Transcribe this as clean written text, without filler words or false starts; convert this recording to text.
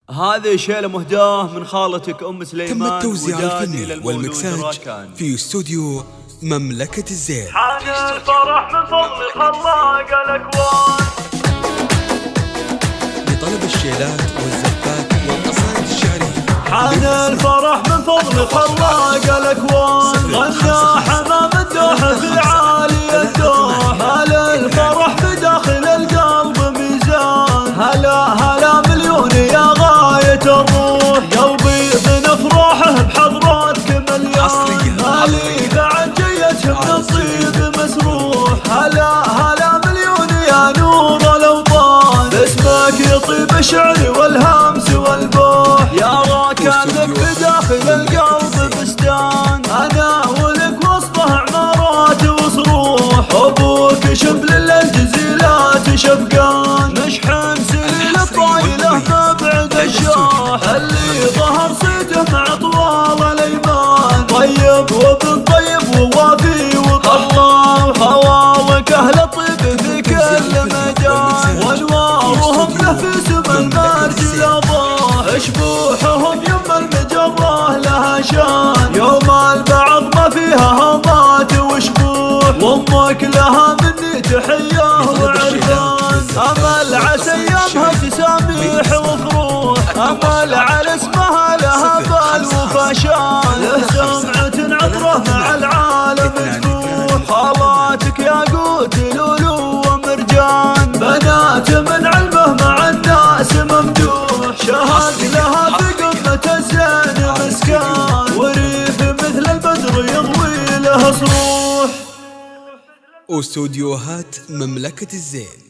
هذه شيلة مهداة من خالتك أم سليمان. تم التوزيع الفني والمكساج في استوديو مملكة الزين. حان الفرح من فضل خلاق الأكوان. لطلب الشيلات والزفات والقصائد الشعرية. حان الفرح من فضل خلاق الأكوان. غنى حمام الدوحة في عالي الدوح. هلا الفرح بداخل القلب ميزان. هلا مليون يا غاية الروح. قلبي بنفراحه بحضراتك مليان. مالي بعد جيتهم نصيب مسروح. هلا مليون يا نور الأوطان. باسمك يطيب الشعر والهمس والبوح. يا راكان لك بداخل القلب بستان. أنا ولك وسطه عمارات وصروح. أبوك شبل للجزيلات شفقان. نشحن سليل الطايلة مبعد الشاح. اللي ظهر صيته مع طوال الأيمان. طيب وابن طيب ووافي وطلال. خوالك أهل الطيب في كل مجال. وانوارهم له في سما المرج الأضاح. شبوحهم يم المجرة لها شان. يوم البعض ما فيها هضات وشبوح. وامك لها مني تحية وعرفان. امل عسى ايامها تساميح وفروح. امل على اسمها لها بال وفاشان. له سمعة عطرة مع العالم تفوح. خالاتك ياقوت لولو ومرجان. بنات من علمه مع الناس ممدوح. شهد لها في قمة الزين مسكان. وريف مثل البدر يضوي له صروح. استوديوهات مملكة الزين.